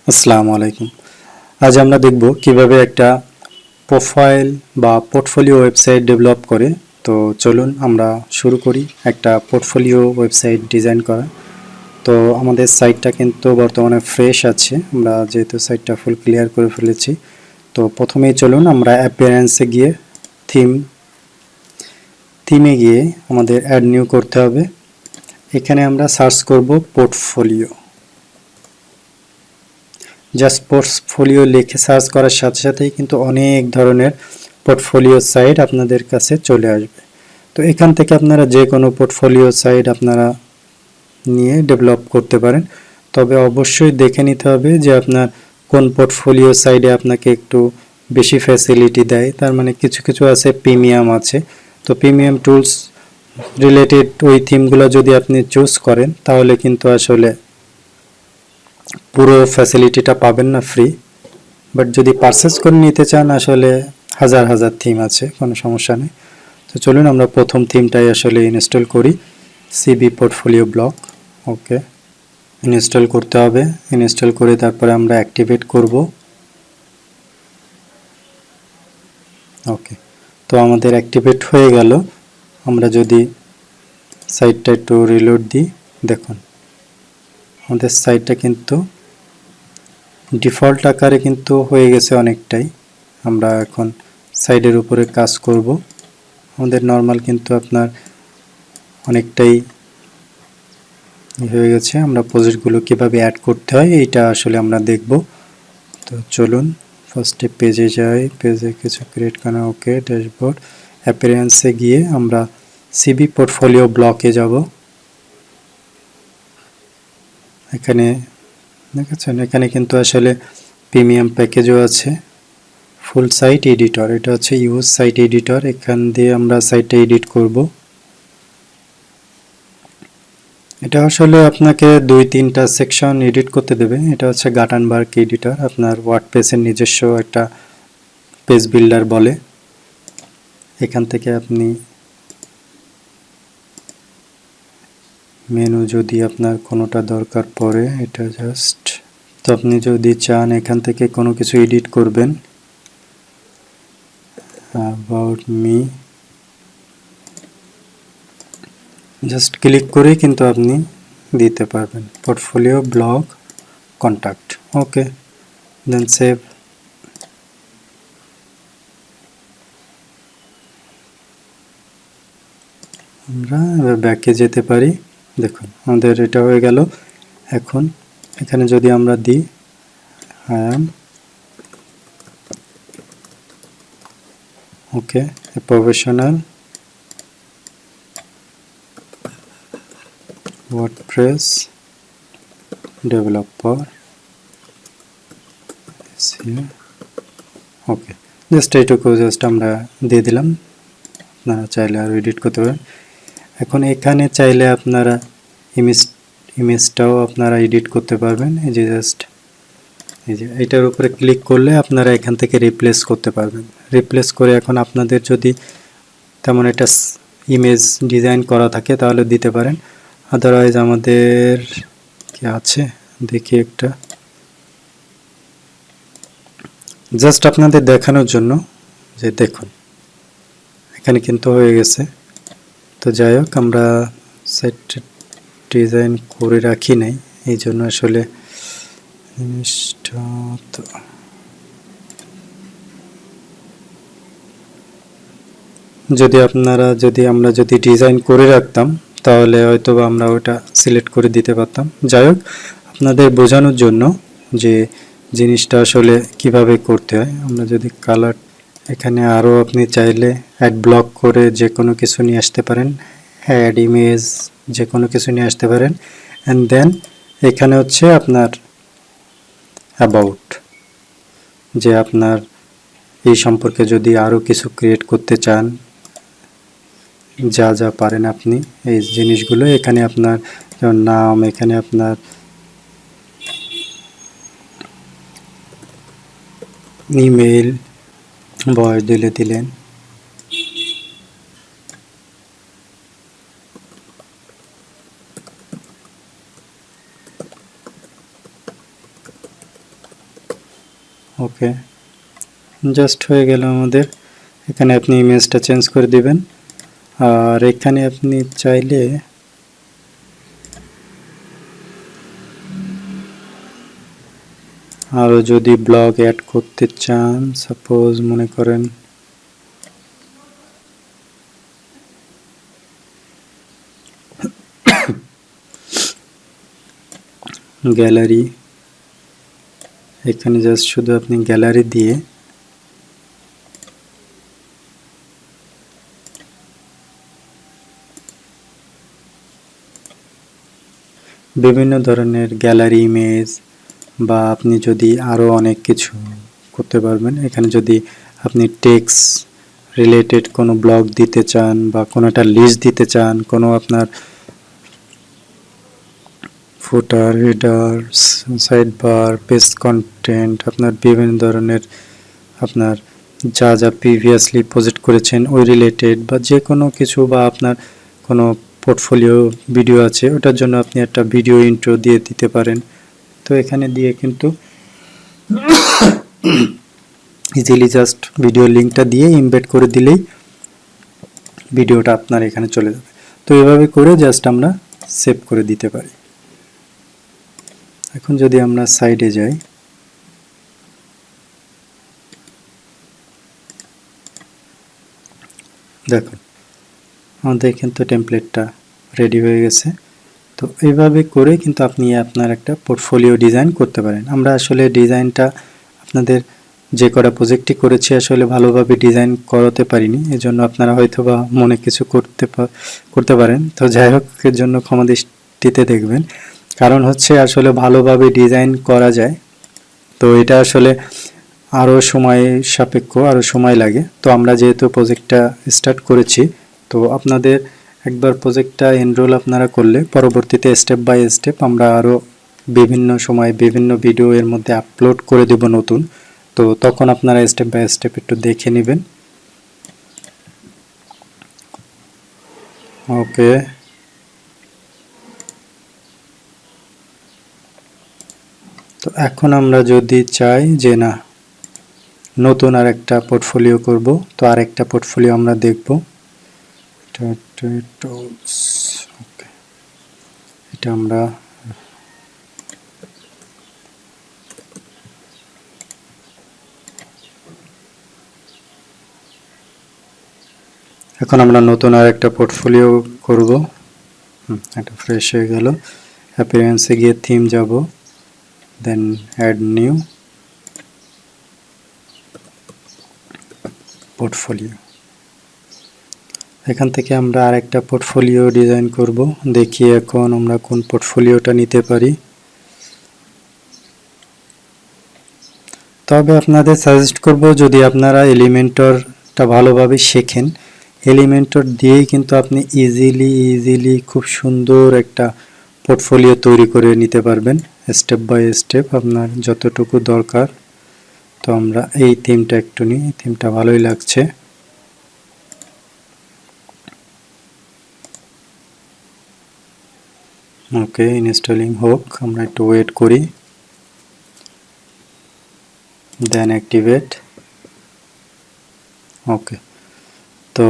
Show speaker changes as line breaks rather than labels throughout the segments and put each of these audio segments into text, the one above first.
আসসালামু আলাইকুম। আজ আমরা দেখব কিভাবে একটা প্রোফাইল বা পোর্টফোলিও ওয়েবসাইট ডেভেলপ করে। তো চলুন আমরা শুরু করি একটা পোর্টফোলিও ওয়েবসাইট ডিজাইন করা। তো আমাদের সাইটটা কিন্তু বর্তমানে ফ্রেশ আছে, আমরা যেহেতু সাইটটা ফুল ক্লিয়ার করে ফেলেছি। তো প্রথমেই চলুন আমরা অ্যাপিয়ারেন্সে গিয়ে থিমে গিয়ে আমাদের অ্যাড নিউ করতে হবে। এখানে আমরা সার্চ করব পোর্টফোলিও। জাস্ট পোর্টফোলিও লিখে সার্চ করার সাথে সাথেই কিন্তু অনেক ধরনের পোর্টফোলিও সাইট আপনাদের কাছে চলে আসবে। তো এখান থেকে আপনারা যে কোনো পোর্টফোলিও সাইট আপনারা নিয়ে ডেভেলপ করতে পারেন, তবে অবশ্যই দেখে নিতে হবে যে আপনার কোন পোর্টফোলিও সাইটে আপনাকে একটু বেশি ফ্যাসিলিটি দেয়। তার মানে কিছু কিছু আছে প্রিমিয়াম আছে, তো প্রিমিয়াম টুলস রিলেটেড ওই থিমগুলো যদি আপনি চুজ করেন তাহলে কিন্তু আসলে পুরো ফ্যাসিলিটিটা পাবেন না ফ্রি। বাট যদি পারচেস করে নিতে চান আসলে হাজার হাজার থিম আছে, কোনো সমস্যা নেই। তো চলুন আমরা প্রথম থিমটাই আসলে ইনস্টল করি, সিবি পোর্টফোলিও ব্লক। ওকে, ইনস্টল করতে হবে। ইনস্টল করে তারপরে আমরা অ্যাক্টিভেট করব। ওকে, তো আমাদের অ্যাক্টিভেট হয়ে গেল। আমরা যদি সাইটটা একটু রিলোড দিই, দেখুন আমাদের সাইটটা কিন্তু ডিফল্ট আকারে কিন্তু হয়ে গেছে অনেকটাই। আমরা এখন সাইডের উপরে কাজ করব। আমাদের নর্মাল কিন্তু আপনার অনেকটাই হয়ে গেছে। আমরা প্রজেক্টগুলো কীভাবে অ্যাড করতে হয় এইটা আসলে আমরা দেখব। তো চলুন ফার্স্টে পেজে যাই, পেজে কিছু ক্রিয়েট করা। ওকে, ড্যাশবোর্ড অ্যাপিয়ারেন্সে গিয়ে আমরা সিবি পোর্টফোলিও ব্লকে যাব। এখানে দেখেছেন, এখানে কিন্তু আসলে প্রিমিয়াম প্যাকেজও আছে। ফুল সাইট এডিটর, এটা হচ্ছে ইউজ সাইট এডিটর। এখান দিয়ে আমরা সাইটটা এডিট করব। এটা আসলে আপনাকে 2-3টা সেকশন এডিট করতে দেবে। এটা হচ্ছে গাটানবার্গ এডিটর, আপনার ওয়ার্ডপ্রেসের নিজস্ব একটা পেজ বিল্ডার বলে। এখান থেকে আপনি মেনু যদি আপনার কোনোটা দরকার পড়ে, এটা জাস্ট, তো আপনি যদি চান এখান থেকে কোনো কিছু এডিট করবেন, অ্যাবাউট মি জাস্ট ক্লিক করে কিন্তু আপনি দিতে পারবেন পোর্টফোলিও ব্লগ কন্ট্যাক্ট। ওকে, দেন সেভ। আমরা ব্যাকে যেতে পারি। দেখুন আমাদের এটা হয়ে গেল। এখন এখানে যদি আমরা দিই I am okay a professional WordPress developer is here. Okay, just এইটুকু জাস্ট আমরা দিয়ে দিলাম। আপনারা চাইলে আরও এডিট করতে পারেন। এখন এখানে চাইলে আপনারা ইমেজটাও আপনারা এডিট করতে পারবেন। এই যে জাস্ট এই যে এটার উপরে ক্লিক করলে আপনারা এখান থেকে রিপ্লেস করতে পারবেন। রিপ্লেস করে এখন আপনাদের যদি তেমন একটা ইমেজ ডিজাইন করা থাকে তাহলে দিতে পারেন। আদারওয়াইজ আমাদের কি আছে দেখি একটা, জাস্ট আপনাদের দেখানোর জন্য যে দেখুন এখানে কিন্তু হয়ে গেছে। তো যাই হোক, আমরা সাইট ডিজাইন করে রাখি নাই, এই জন্য আসলে জিনিসটা তো যদি আমরা যদি ডিজাইন করে রাখতাম তাহলে হয়তো আমরা ওটা সিলেক্ট করে দিতে পারতাম। যাই হোক, আপনাদের বোঝানোর জন্য যে জিনিসটা আসলে কিভাবে করতে হয়। আমরা যদি কালার, এখানে আরও আপনি চাইলে অ্যাড ব্লক করে যে কোনো কিছু নিয়ে আসতে পারেন, অ্যাড ইমেজ যে কোনো কিছু নিয়ে আসতে পারেন। অ্যান্ড দেন এখানে হচ্ছে আপনার অ্যাবাউট, যে আপনার এই সম্পর্কে যদি আরও কিছু ক্রিয়েট করতে চান, যা যা পারেন আপনি এই জিনিসগুলো এখানে আপনার যেমন নাম, এখানে আপনার ইমেল, বয়স দিলেন। ওকে, জাস্ট হয়ে গেল আমাদের। এখানে আপনি ইমেজটা চেঞ্জ করে দিবেন, আর এখানে আপনি চাইলে আরও যদি ব্লগ অ্যাড করতে চান, সাপোজ মনে করেন গ্যালারি, এখানে জাস্ট শুধু আপনি গ্যালারি দিয়ে বিভিন্ন ধরনের গ্যালারি ইমেজ, বা আপনি যদি আরও অনেক কিছু করতে পারবেন। এখানে যদি আপনি টেক্সট রিলেটেড কোনো ব্লগ দিতে চান বা কোনো একটা লিস্ট দিতে চান, কোনো আপনার footer, header, side bar, page content, আপনার বিভিন্ন ধরনের আপনার যা যা প্রিভিয়াসলি প্রজেক্ট করেছেন ওই রিলেটেড বা যে কোনো কিছু, বা আপনার কোনো পোর্টফোলিও ভিডিও আছে ওটার জন্য আপনি একটা ভিডিও ইন্ট্রো দিয়ে দিতে পারেন। তো এখানে দিয়ে কিন্তু ইজিলি জাস্ট ভিডিও লিঙ্কটা দিয়ে ইমবেড করে দিলেই ভিডিওটা আপনার এখানে চলে যাবে। তো এভাবে করে জাস্ট আমরা সেভ করে দিতে পারি। এখন যদি আমরা সাইডে যাই, দেখুন আমাদের কিন্তু টেমপ্লেটটা রেডি হয়ে গেছে। তো এইভাবে করে কিন্তু আপনি আপনার একটা পোর্টফোলিও ডিজাইন করতে পারেন। আমরা আসলে ডিজাইনটা আপনাদের যে কটা প্রজেক্টই করেছি আসলে ভালোভাবে ডিজাইন করাতে পারিনি, এজন্য আপনারা হয়তো বা মনে কিছু করতে পারেন। তো যাই হোক, এর জন্য ক্ষমা দৃষ্টিতে দেখবেন। কারণ হচ্ছে আসলে ভালোভাবে ডিজাইন করা যায়, তো এটা আসলে আরও সময় সাপেক্ষ, আরও সময় লাগে। তো আমরা যেহেতু প্রজেক্টটা স্টার্ট করেছি, তো আপনাদের একবার প্রজেক্টটা এনরোল আপনারা করলে পরবর্তীতে স্টেপ বাই স্টেপ আমরা আরও বিভিন্ন সময় বিভিন্ন ভিডিও এর মধ্যে আপলোড করে দেব নতুন। তো তখন আপনারা স্টেপ বাই স্টেপ একটু দেখে নেবেন। ওকে, তো এখন আমরা যদি চাই যে না নতুন আর একটা পোর্টফোলিও করব, তো আর একটা পোর্টফোলিও আমরা দেখব। ওকে, এটা আমরা এখন আমরা নতুন আর একটা পোর্টফোলিও করব। এটা ফ্রেশ হয়ে গেল। অ্যাপিয়ারেন্সে গিয়ে থিম যাব, দেন অ্যাড নিউ পোর্টফোলিও। এখান থেকে আমরা আরেকটা পোর্টফোলিও ডিজাইন করব। দেখি এখন আমরা কোন পোর্টফোলিওটা নিতে পারি। তবে আপনাদের সাজেস্ট করব, যদি আপনারা এলিমেন্টরটা ভালোভাবে শেখেন, এলিমেন্টর দিয়েই কিন্তু আপনি ইজিলি খুব সুন্দর একটা পোর্টফোলিও তৈরি করে নিতে পারবেন স্টেপ বাই স্টেপ আপনার যতটুকু দরকার। তো আমরা এই থিমটা একটু নিই, থিমটা ভালোই লাগছে। ওকে, ইনস্টলিং হোক, আমরা একটু ওয়েট করি, দেন অ্যাক্টিভেট। ওকে, তো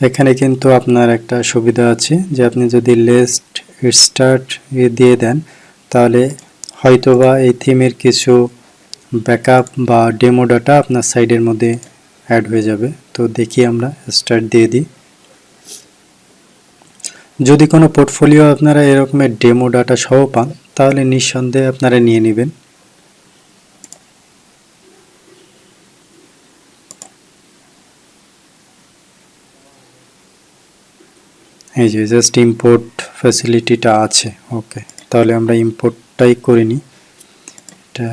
এখানে কিন্তু আপনার একটা সুবিধা আছে যে আপনি যদি লেস্ট স্টার্ট দিয়ে দেন, তাহলে হয়তোবা এই থিমের কিছু ব্যাকআপ বা ডেমো ডাটা আপনার সাইডের মধ্যে অ্যাড হয়ে যাবে। তো দেখি আমরা স্টার্ট দিয়ে দিই। যদি কোনো পোর্টফোলিও আপনারা এরকমের ডেমো ডাটা সহ পান, তাহলে নিঃসন্দেহে আপনারা নিয়ে নেবেন। এই যে জাস্ট ইম্পোর্ট ফ্যাসিলিটিটা আছে। ওকে, তাহলে আমরা ইম্পোর্টটাই করে নিই। এটা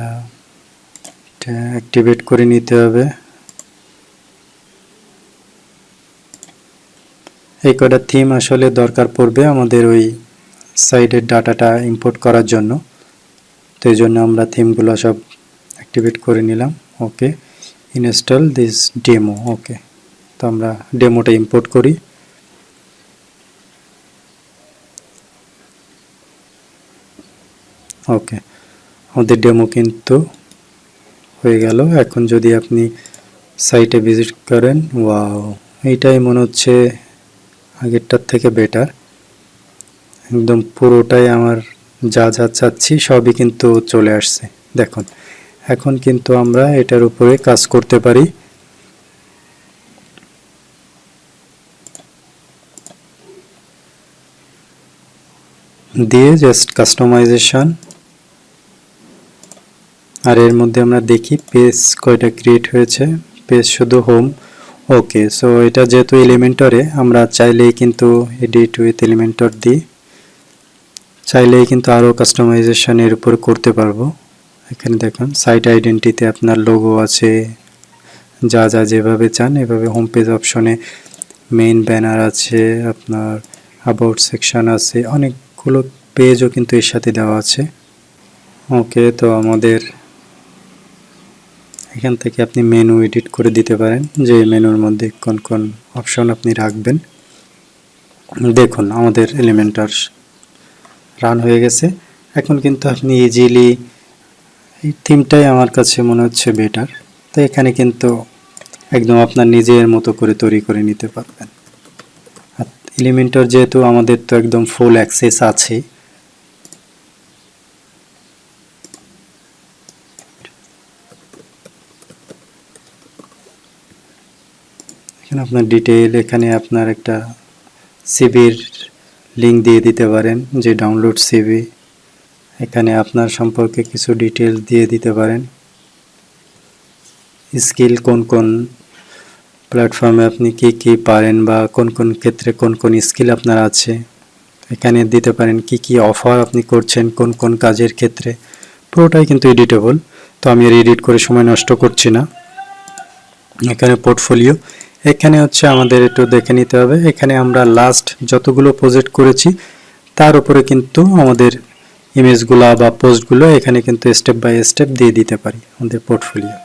অ্যাক্টিভেট করে নিতে হবে। এই কটা থিম আসলে দরকার পড়বে আমাদের ওই সাইডের ডাটাটা ইম্পোর্ট করার জন্য। তো এই জন্য আমরা থিমগুলো সব অ্যাক্টিভেট করে নিলাম। ওকে, ইনস্টল দিস ডেমো। ওকে, তো আমরা ডেমোটা ইম্পোর্ট করি। ওকে, আমাদের ডেমো কিন্তু হয়ে গেল। এখন যদি আপনি সাইটে ভিজিট করেন, ওয়াও, এইটাই মনে হচ্ছে আগেরটার থেকে বেটার। একদম পুরোটাই আমার যা যা চাচ্ছি সবই কিন্তু চলে আসছে। দেখুন, এখন কিন্তু আমরা এটার উপরে কাজ করতে পারি। দিয়ে জাস্ট কাস্টমাইজেশন, আর এর মধ্যে আমরা দেখি পেজ কয়টা ক্রিয়েট হয়েছে। পেজ শুধু হোম। ওকে, সো এটা যেহেতু এলিমেন্টরে, আমরা চাইলেই কিন্তু এডিট উইথ এলিমেন্টর দিই, চাইলেই কিন্তু আরও কাস্টমাইজেশন এর উপর করতে পারবো। এখানে দেখুন সাইট আইডেন্টিতে আপনার লোগো আছে, যা যা যেভাবে চান এভাবে। হোম পেজ অপশনে মেইন ব্যানার আছে, আপনার অ্যাবাউট সেকশন আছে, অনেকগুলো পেজও কিন্তু এর সাথে দেওয়া আছে। ওকে, তো আমাদের এখান থেকে আপনি মেনু এডিট করে দিতে পারেন, যে মেনুর মধ্যে কোন কোন অপশন আপনি রাখবেন। দেখুন আমাদের এলিমেন্টর রান হয়ে গেছে। এখন কিন্তু আপনি ইজিলি, এই থিমটাই আমার কাছে মনে হচ্ছে বেটার, তো এখানে কিন্তু একদম আপনার নিজের মতো করে তৈরি করে নিতে পারবেন। আর এলিমেন্টর যেহেতু আমাদের তো একদম ফুল অ্যাক্সেস আছে, এখানে আপনার ডিটেইল, এখানে আপনার একটা সিভির লিঙ্ক দিয়ে দিতে পারেন, যে ডাউনলোড সিভি। এখানে আপনার সম্পর্কে কিছু ডিটেইলস দিয়ে দিতে পারেন, স্কিল কোন কোন প্ল্যাটফর্মে আপনি কি কি পারেন, বা কোন কোন ক্ষেত্রে কোন কোন স্কিল আপনার আছে। এখানে দিতে পারেন কি কি অফার আপনি করছেন কোন কোন কাজের ক্ষেত্রে। পুরোটাই কিন্তু এডিটেবল, তো আমি আর এডিট করে সময় নষ্ট করছি না। এখানে পোর্টফোলিও, এখানে হচ্ছে আমাদের একটু দেখে নিতে হবে। এখানে আমরা লাস্ট যতগুলো প্রজেক্ট করেছি তার উপরে কিন্তু আমাদের ইমেজগুলো বা পোস্টগুলো এখানে কিন্তু স্টেপ বাই স্টেপ দিয়ে দিতে পারি আমাদের পোর্টফোলিও।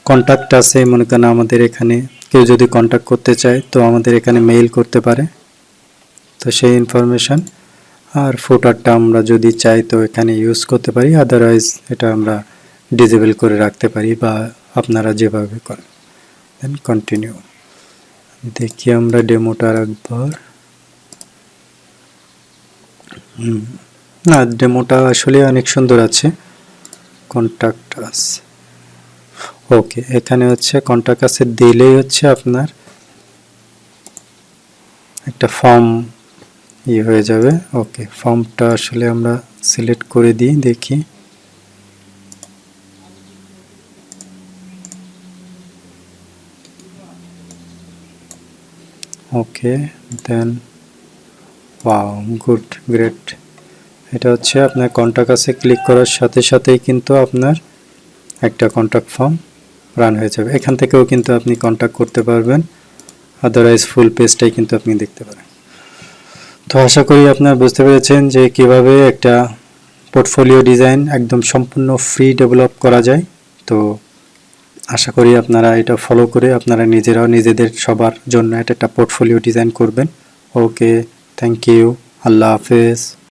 কন্ট্যাক্ট আছে, মনে করেন আমাদের এখানে কেউ যদি কন্ট্যাক্ট করতে চায় তো আমাদের এখানে মেইল করতে পারে, তো সেই ইনফরমেশান। আর ফুটারটা আমরা যদি চাই তো এখানে ইউজ করতে পারি, আদারওয়াইজ এটা আমরা ডিসেবল করে রাখতে পারি, বা আপনারা যেভাবে করেন। দেন কন্টিনিউ, দেখি আমরা ডেমোটা একবার। না, ডেমোটা আসলে অনেক সুন্দর আছে। কন্ট্যাক্ট আস, ওকে, এখানে হচ্ছে কন্ট্যাক্ট আসে দিলেই হচ্ছে আপনার একটা ফর্ম হয়ে যাবে। ওকে, ফর্মটা আসলে আমরা সিলেক্ট করে দিই, দেখি। ওকে, দেন ওয়াও, গুড, গ্রেট। এটা হচ্ছে আপনার কন্ট্যাক্ট আসে ক্লিক করার সাথে সাথেই কিন্তু আপনার একটা কন্ট্যাক্ট ফর্ম রান হয়ে যাবে। এখান থেকেও কিন্তু আপনি কন্ট্যাক্ট করতে পারবেন, আদারওয়াইজ ফুল পেজটাই কিন্তু আপনি দেখতে পারেন। তো আশা করি আপনারা বুঝতে পেরেছেন যে কিভাবে একটা পোর্টফোলিও ডিজাইন একদম সম্পূর্ণ ফ্রি ডেভেলপ করা যায়। তো আশা করি আপনারা এটা ফলো করে আপনারা নিজেরাও নিজেদের সবার জন্য একটা পোর্টফোলিও ডিজাইন করবেন। ওকে, থ্যাংক ইউ, আল্লাহ হাফেজ।